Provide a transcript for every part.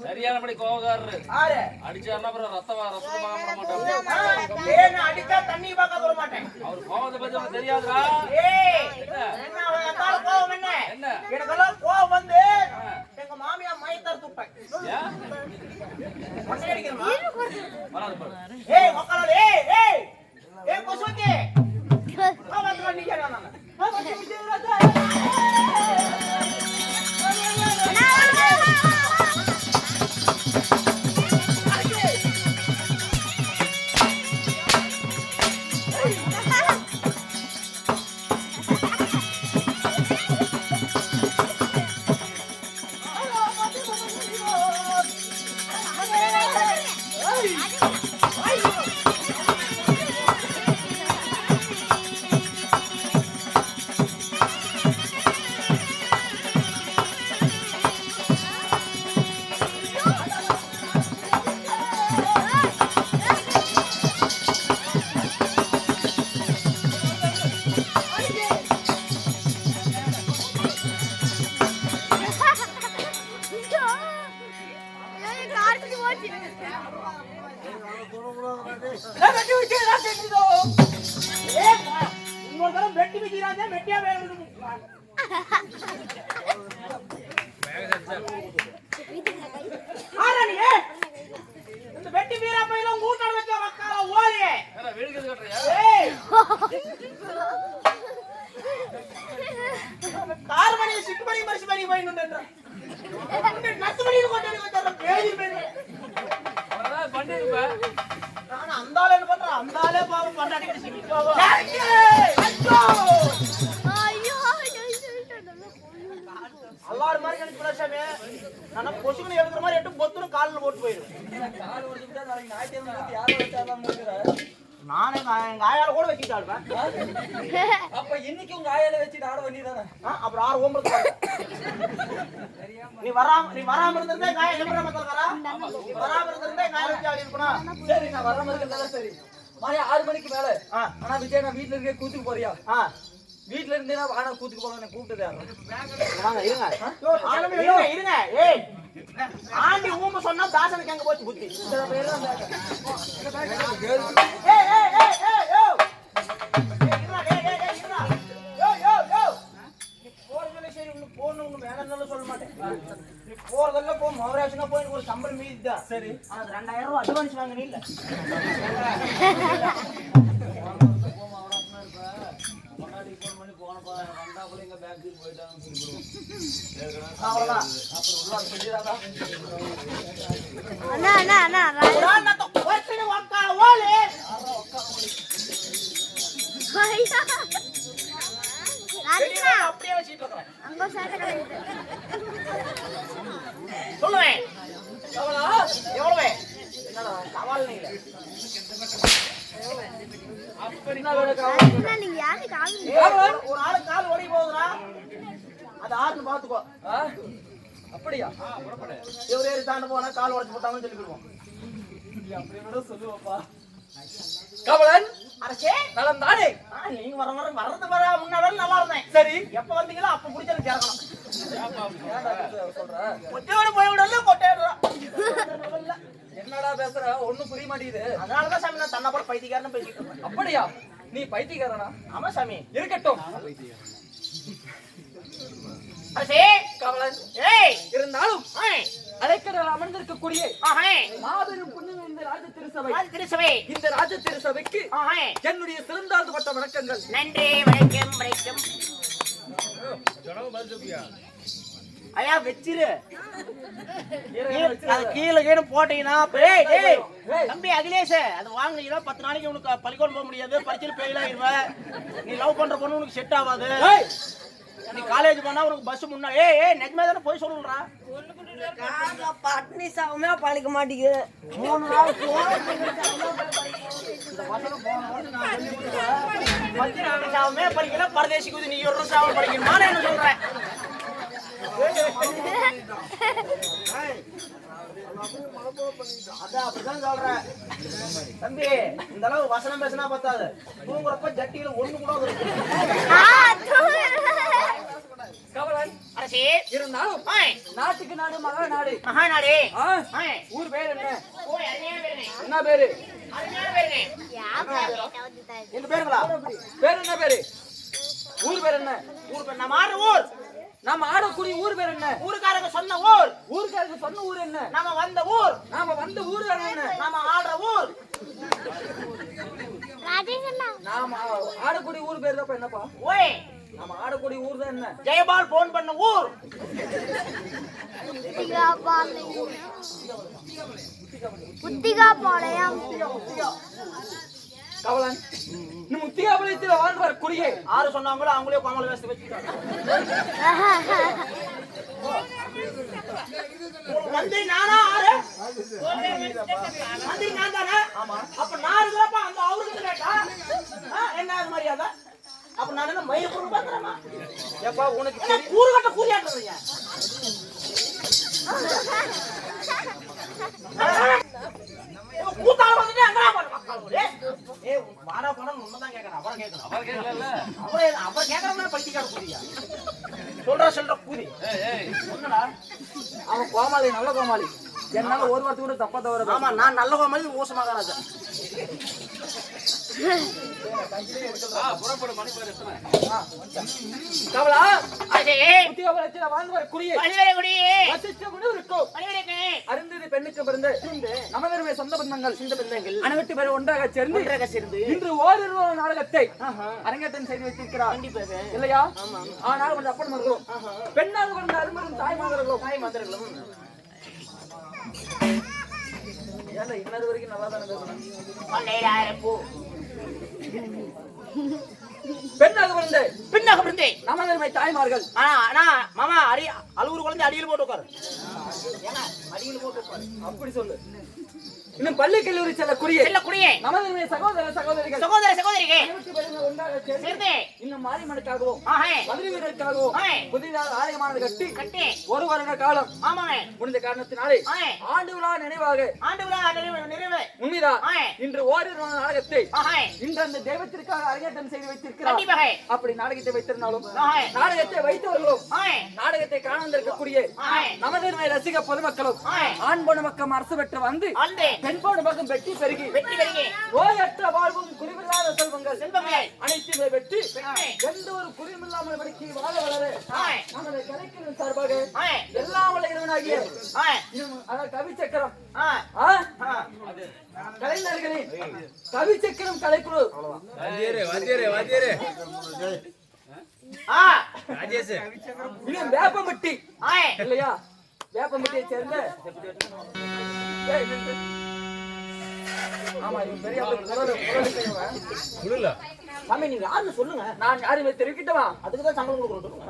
சரியானபடி கோவக்காரரு அடிச்சாருன்னா அப்புறம் அடிச்சா தண்ணி பார்க்க வர மாட்டேன். அவர் கோவத்தை பத்தி உங்களுக்கு தெரியாதுடா. கோவம் என்ன? எனக்கெல்லாம் கோவம் வந்து எங்க மாமியா மயத்தார் துப்பேன். கொசுவத்தி நீ வராம இருந்திருந்தா காய எப்படி மத்தலக்கறா? நீ வராம இருந்திருந்தா காய வச்சு ஆடி இருப்பனா? சரி நான் வராம இருக்கறதால சரி. மணி 6 மணிக்கு மேல. ஆ. ஆனா விஜய் நான் வீட்ல இருக்க கூத்துக்கு போறியா? ஆ. வீட்ல இருந்தேனா வாடா கூத்துக்கு போலாம் என்ன கூப்பிட்டது யாரு? வாங்க இருங்க. இருங்க இருங்க. ஏய் ஆண்டி ஊம்ப சொன்னா தாசனுக்கு எங்க போச்சு புத்தி? இந்த பேர் தான் ஏய் ஏய் ஏய் ஏய் யோ. இருடா டேய் டேய் டேய் இருடா. யோ யோ யோ. நீ போறதுல சரி உன்னை போறணும் வேணாம்னு சொல்ல மாட்டேன். நீ போறதெல்லாம் போ மௌராசனா போய் ஒரு சம்பளம் மீதிதான். சரி. ஆனா 2000 ரூபாய் அட்வான்ஸ் வாங்குனீ இல்ல. அவ்வளவுதான். அண்ணா அண்ணா அண்ணா புராணத்தை ஒருத்தனை வாக்கா ஓலே. ராஜா அப்படியே வச்சிட்டு இருக்கேன். அங்க சாட்ட கடையில சொல்லுவேன். கவலா எவ்வளவு? என்னடா சவால் இல்ல. என்ன வேணும் கவலா? அண்ணா நீங்க யாரு கால் ஒரு ஆளு கால் ஓடி போகுதுடா. அது ஆறுன்னு பாத்துக்கோ. ஆ? அப்படியா? இவரே தாண்ட போனா கால் உடைச்சு போட்டாங்கன்னு சொல்லிடுவோம். அப்படி கூட சொல்லுவாப்பா. கவலன் அரசே நலம் தானே? நீங்க வர்றது வர முன்னாடி நல்லா இருந்தேன். சரி. எப்ப வந்தீங்களோ அப்ப புடிச்சது கேட்கணும். ஏன்டா இப்படி சொல்ற? கொட்டையோட போய் விடல கொட்டையோட. என்னடா பேசுற? ஒண்ணும் புரிய மாட்டேங்குது. அதனாலதான் சாமி நான் தன்னை போல பைத்தியக்காரன்னு பேசிட்டு இருக்கேன். அப்படியா? நீ பைத்தியக்காரனா? ஆமா சாமி. இருக்கட்டும். அரசே கவலன் ஏய் இருந்தாலும் ஏய் அலைக்கடல் அமர்ந்திருக்கக்கூடிய ஆஹே மாபெரும் புண்ணியம் இந்த ராஜ திருசபை. அது திருசபை. இந்த ராஜ திருசபைக்கு ஆஹே என்னுடைய சிறந்தாழ்ந்து பட்ட வணக்கங்கள். நன்றி வணக்கம் வணக்கம். ஐயா வெச்சிரு. அது கீழே கீழே போட்டீங்கன்னா ஏய் ஏய் தம்பி அகிலேஷ் அது வாங்குனீங்கன்னா 10 நாளைக்கு உனக்கு பள்ளிக்கூடம் போக முடியாது. பரீட்சையில ஃபெயில் ஆயிருவ. நீ லவ் பண்ற பொண்ணு உனக்கு செட் ஆகாது. நீ காலேஜ் போனா உனக்கு பஸ் முன்னா ஏய் ஏய் நிஜமா தானே போய் சொல்லுறா. பட்னி சாவுமே பழிக்க மாட்டேங்குது. 3 நாள் இந்த வசனம் போன வருஷம் நான் சொல்லி கொடுத்தேன். 10 நாள் சாவமே படிக்கல பரதேசிக்கு நீ ஒரு சாவம் படிக்கணுமா என்ன சொல்றேன்? அதான் அப்படிதான் சொல்றேன். தம்பி இந்த அளவு வசனம் பேசினா பத்தாது. தூங்குறப்ப ஜட்டியில ஒண்ணு கூட கவலன் அரசே இருந்தாலும் நாட்டுக்கு நாடு மகா நாடு. மகாநாடே ஆ? ஊர் பேர் என்ன? ஓய் அருமையான பேருங்க. என்ன பேரு? அருமையான பேருங்க. எங்க பேருங்களா? பேர் என்ன பேரு? ஊர் பேர் என்ன? ஊர் பேர் நம்ம ஆடுற ஊர். நாம ஆடக்கூடிய ஊர் பேர் என்ன? ஊருக்காரங்க சொன்ன ஊர். ஊருக்காரங்க சொன்ன ஊர் என்ன? நாம வந்த ஊர். நாம வந்த ஊர் என்ன? நாம ஆடுற ஊர். ராஜேஷ் நாம ஆடக்கூடிய ஊர் பேர் தான் என்னப்பா? ஓய் நாம ஆடக்கூடிய ஊர் தான் என்ன? ஜெயபால் போன் பண்ண ஊர். புத்திகா பாளையம் கவலன் நீ முத்தியாபுரத்தில் வாழ்ந்து வரக்கூடிய ஆறு சொன்னாங்களோ அவங்களே கோமல் வேஸ்ட் வச்சுக்கிட்டாங்க. மந்திரி நானா ஆறு? மந்திரி நான் தானே? அப்ப நான் இருக்கிறப்ப அந்த அவருக்கு கேட்டா என்ன அது மரியாதை? அப்ப நான் என்ன மயிர் பொருள் பாக்குறேமா? எப்பா உனக்கு கூறு கட்ட கூறியாடுறீங்க. கூத்தால வந்துட்டு அங்கடா போற மக்கள். ஏய் வாடா போடா உன்னதான் கேக்குறேன். அவரை கேக்குறேன். அவர் கேட்கல. அவர் கேக்குறவங்க பைத்தியக்கார கூதியா? சொல்ற கூதி. என்னடா? அவன் கோமாளி நல்ல கோமாளி. என்னால ஒரு வார்த்தை கூட தப்பா தவற. ஆமா நான் நல்ல கோமாளி மோசமாக ராஜா. புறப்படும் மணி பேர் எத்தனை? கவலா அதே முத்தியாபுரத்தில் வாழ்ந்து வரக்கூடிய பள்ளிவரகுடி வசிஷ்ட முனிவருக்கும் பள்ளிவரகு அருந்ததி பெண்ணுக்கு பிறந்து நமதருமை சொந்த பந்தங்கள் அனைவட்டு பேர் ஒன்றாக சேர்ந்து இன்று ஓரிரு நாடகத்தை அரங்கேற்றம் செய்து வைத்திருக்கிறார். இல்லையா? ஆனால் கொஞ்சம் அப்படம் இருக்கிறோம். பெண்ணாக வந்த அருமரும் தாய் மாதர்களும் ஏன்னா இன்னது வரைக்கும் நல்லா தானே பேசணும். பெண்ணாக வந்த பின்னாக பிறந்தே நமதருமை தாய்மார்கள் ஆனா மாமா அடி அழுவுறு குழந்தை அடியில் போட்டு உட்காரு. ஏன்னா அடியில் போட்டு உட்காரு. அப்படி சொல்லு. இன்னும் பள்ளி கல்லூரி செல்லக்கூடிய செல்லக்கூடிய நமது சகோதர சகோதரிகள் சகோதரிகள் அனைவரும் பெருமை ஒன்றாக சேர்ந்து சேர்ந்து இன்னும் மாரியம்மனுக்காகவும் ஆஹே மதுரை வீரருக்காகவும் ஆஹே புதிதாக ஆலயமானது கட்டி கட்டி ஒரு வருட காலம் ஆமாங்க முடிந்த காரணத்தினாலே ஆஹே ஆண்டு விழா நினைவாக ஆண்டு விழா நிறைவு உண்மைதான் ஆஹே இன்று ஓரிரு நாடகத்தை ஆஹே இன்று அந்த தெய்வத்திற்காக அரங்கேற்றம் செய்து வைத்திருக்கிறார். கண்டிப்பாக அப்படி நாடகத்தை வைத்திருந்தாலும் ஆஹே நாடகத்தை வைத்தவர்களும் ஆஹே நாடகத்தை காண வந்திருக்கக்கூடிய ஆஹே நமது ரசிக பொதுமக்களும் ஆஹே ஆண் பொதுமக்கள் அரசு பெற்று வந்து ஆண்டு பெண் பொதுமக்கள் வெட்டி பெருகி வெற்றி பெருகி நோயற்ற வாழ்வும் குறைவில்லாத செல்வங்கள் செல்வங்கள் அனைத்துமே வெற்றி ஆஹே எந்த ஒரு குறைவில்லாமல் படிக்க வாழ வளர ஆஹே நமது கலைஞரின் சார்பாக ஆஹே எல்லாம் வல்ல இறைவனாகிய ஆஹே அதாவது கவி சக்கரம் ஆஹே கலைஞர்களின் கவி சக்கரம் கலைக்குழு இன்னும் வேப்பம்பட்டி ஆஹே இல்லையா வேப்பம்பட்டியை சேர்ந்த ஆமா இவன் பெரிய சாமி நீங்க யாருன்னு சொல்லுங்க. நான் யாருமே தெரிவிக்கிட்டவா அதுக்கு தான் சம்பளம் கொடுக்கணும்.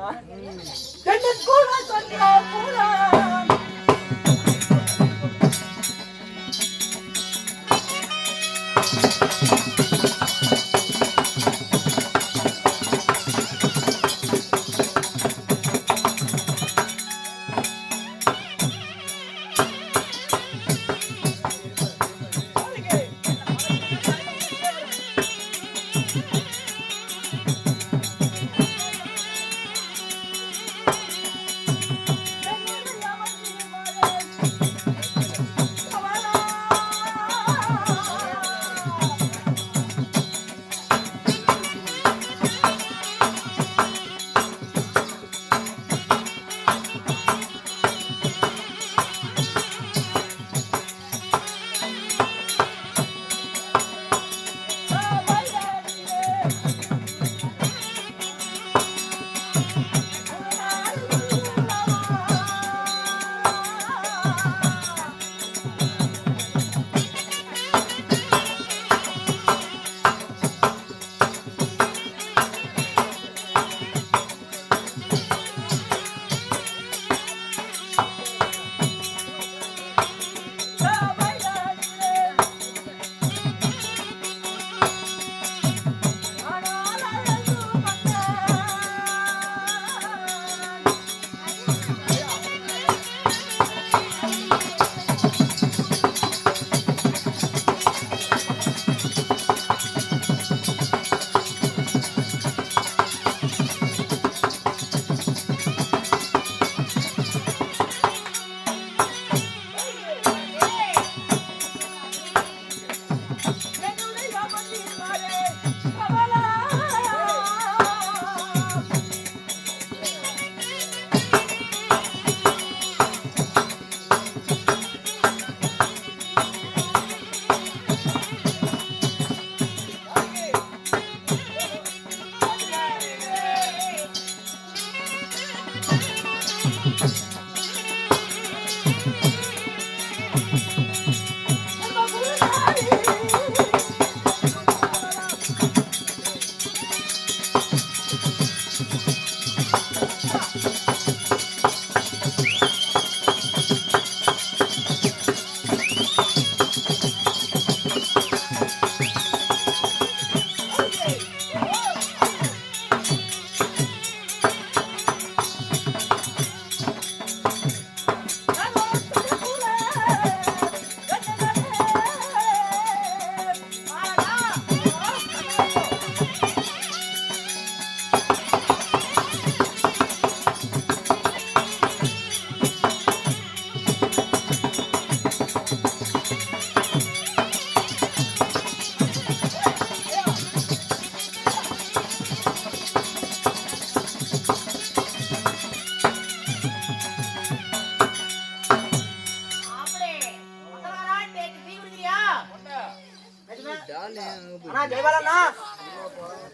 அண்ணா ஜெயபாலண்ணா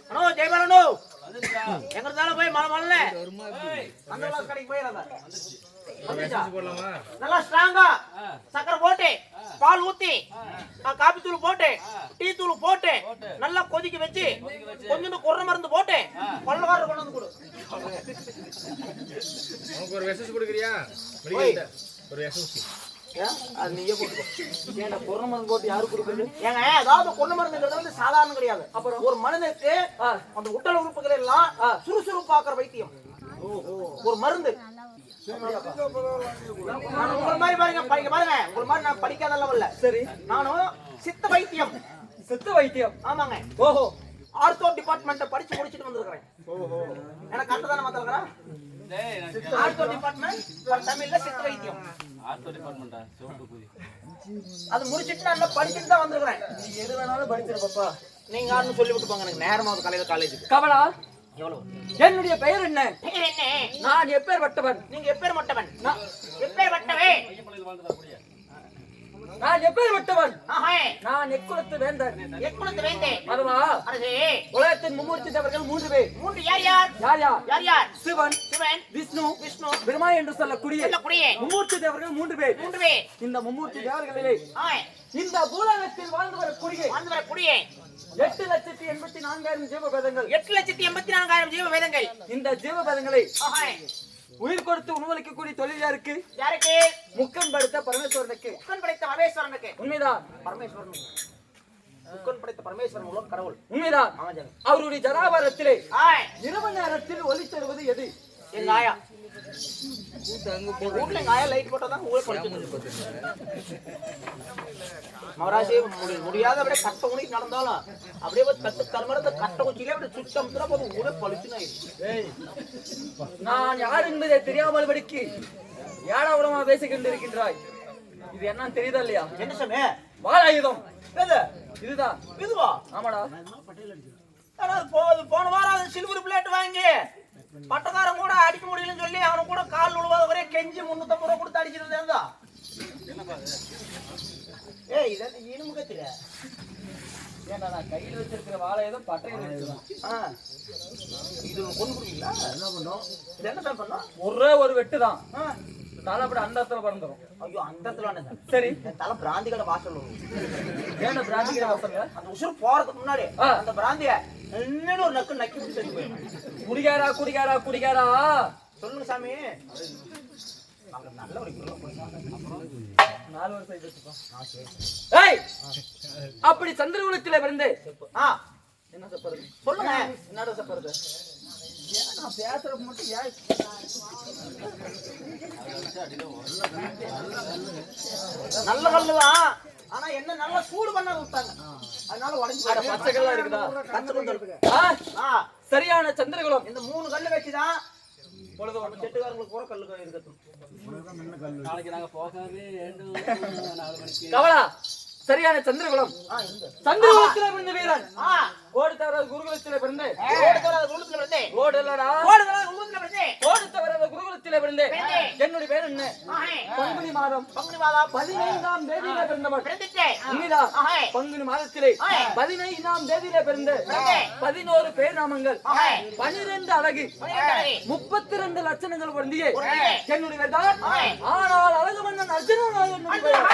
அண்ணோ ஜெயபாலண்ணோ எங்க இருந்தாலும் போய் மலை மலை அந்த கிளாஸ் கடைக்கு போயிடாத நல்லா ஸ்ட்ராங்கா சக்கரை போட்டு பால் ஊத்தி காபி தூள் போட்டு டீ தூள் போட்டு நல்லா கொதிக்க வச்சு கொஞ்சம் குறை மருந்து போட்டு பல்லவார கொண்டு வந்து கொடு. ஒரு எஸ்எஸ் கொடுக்குறியா? ஒரு எஸ்எஸ் ஏன்? அது நீயே போட்டுக்கோ. ஏன்டா கொரோனா மருந்து போட்டு யாரு கொடுக்குறது? ஏங்க அதாவது கொண்டு மருந்துங்கிறது வந்து சாதாரண கிடையாது. அப்புறம் ஒரு மனிதனுக்கு அந்த உடல் உறுப்புகள் எல்லாம் சுறுசுறுப்பாக்குற வைத்தியம். ஒரு மருந்து. நான் உங்களை மாதிரி பாருங்க உங்களை மாதிரி நான் படிக்காதெல்லாம் இல்ல. சரி, நானும் சித்த வைத்தியம். சித்த வைத்தியம்? ஆமாங்க. ஓஹோ, ஆர்த்தோ டிபார்ட்மெண்ட்டை படிச்சு முடிச்சிட்டு வந்திருக்கிறேன். எனக்கு கரெக்டா தானே மாத்தலங்கறா? ஆர்த்தோ டிபார்ட்மெண்ட் தமிழ்ல சித்த வைத்தியம். ஆர்த்தோ டிபார்ட்மெண்டா செவுட்டு குதி. அது முடிச்சிட்டு நான் படிச்சிட்டு தான் வந்திருக்கிறேன். நீ எது வேணாலும் படிச்சிரு பாப்பா. நீங்க யாருன்னு சொல்லி விட்டு போங்க, எனக்கு நேரமாவது காலையில காலேஜுக்கு. கமலா, எவ்வளவு? என்னுடைய பெயர் என்ன? பெயர் என்ன? நான் எப்பேர்பட்டவன்? நீங்க எப்பேர்பட்டவன்? எப்பேர்பட்டவே? நான் எப்பேர்பட்டவன்? ஆஹா, நான் எக்குலத்து வேந்தன். எக்குலத்து வேந்தே. அதுவா, அரசே, உலகத்தின் மும்மூர்த்தி தேவர்கள் 3 பேர். 3 யார் யார்? யார் யார்? யார் யார்? சிவன், சிவன், விஷ்ணு, விஷ்ணு, பிரம்மா என்று சொல்லக்கூடிய சொல்லக்கூடிய மும்மூர்த்தி தேவர்கள் 3 பேர். 3 பேர். இந்த மும்மூர்த்தி தேவர்களிலே ஆ, இந்த பூலகத்தில் வாழ்ந்து வரக்கூடிய வாழ்ந்து வரக்கூடிய 8,84,000 ஜீவபேதங்கள். 8,84,000 ஜீவ வேதங்கள். இந்த ஜீவபேதங்களை ஆஹா, உயிர் கொடுத்து உணவளிக்கக்கூடிய தொழில் யாருக்கு? யாருக்கு? முக்கன் படுத்த பரமேஸ்வரனுக்கு. முக்கன் படைத்த பரமேஸ்வரனுக்கு. உண்மைதான், பரமேஸ்வரன் முக்கன் படைத்த பரமேஸ்வரன் உள்ள கடவுள். உண்மைதான். ஆமா ஜன. அவருடைய ஜனாபாரத்திலே ஆ, இரவு நேரத்தில் ஒளி தருவது எது? எங்க ஆயா. வீட்டுல எங்க ஆயா லைட் போட்டா தான் ஊரே படிச்சு மகராசி முடியாத அப்படியே கட்ட உணிக்கு நடந்தாலும் அப்படியே கட்டு தரமரத்தை கட்ட குச்சியிலே அப்படியே சுத்தம் போது ஊரே பழிச்சுன்னு நான் யார் என்பதை தெரியாமல் படிக்கு ஏடாவுடமா பேசிக்கொண்டு இருக்கின்றாய். இது என்ன தெரியுதா இல்லையா? என்ன சாமி? வாளாயுதம். எது? இதுதான். இதுவா? ஆமாடா. போன வாரம் அது சில்வர் பிளேட் வாங்கி பட்டக்காரன் கூட அடிக்க முடியலன்னு சொல்லி அவனை கூட கால் உழுவாத ஒரே கெஞ்சி 350 ரூபா கொடுத்து அடிச்சிருந்தா. ஏய், இதெல்லாம் இனிமே கத்திர. ஏன்டா நான் கையில் வச்சிருக்கிற வாளாயுதம் பட்டையில் வச்சிருக்கேன். இது கொண்டு போறீங்களா? என்ன பண்ணோம்? இது என்ன சார் பண்ணோம்? ஒரே ஒரு வெட்டு தான். தலை அப்படி அந்த இடத்துல பறந்துடும். ஐயோ, அந்த இடத்துல சரி, தலை பிராந்தி கடை வாசல் ஏன்னா பிராந்திக்கிற வாசல்ல அந்த உசுர் போறதுக்கு முன்னாடி அந்த பிராந்திய இன்னும் ஒரு நக்கு நக்கி பிடிச்சி போயிடும். குடிகாரா குடிகாரா குடிகாரா. சொல்லுங்க சாமி. நல்ல ஒரு 4 வருஷம் ஆயிடுச்சுப்பா. ஏய், அப்படி சந்திரகுலத்திலே பிறந்து என்ன சப்பறது? சொல்லுங்க. என்னடா சப்பறது? நான் பேசுறப்ப மட்டும் ஏன் நல்ல கல்லுதான், ஆனா என்ன நல்லா சூடு பண்ண விட்டாங்க, அதனால உடஞ்சு பச்சை கல்லா இருக்குதா? சரியான சந்திரகுலம். இந்த 3 கல்லு வச்சுதான் பொழுது செட்டுக்காரங்களுக்கு கூட கல்லு இருக்கட்டும். நாளைக்கு நாங்க போகவே 4 மணிக்கு. கவலா, சரியான சந்திரகுலம். சந்திரகுலத்திலே பிறந்த வீரன். கோடு தவறாத குருகுலத்திலே பிறந்து கோடு இல்லடா, கோடு தவறாத குருகுலத்திலே பிறந்து என்னுடைய பேர் என்ன? பங்குனி மாதம் 15ஆம் தேதியிலே பிறந்தவன். உண்மைதான். பங்குனி மாதத்திலே 15ஆம் தேதியிலே பிறந்து 11 பேர் நாமங்கள், 12 அழகு, 32 லட்சணங்கள் பொருந்திய என்னுடைய பேர் தான். ஆனால் அழகு மன்னன் அர்ஜுனன் என்னுடைய பெயர்.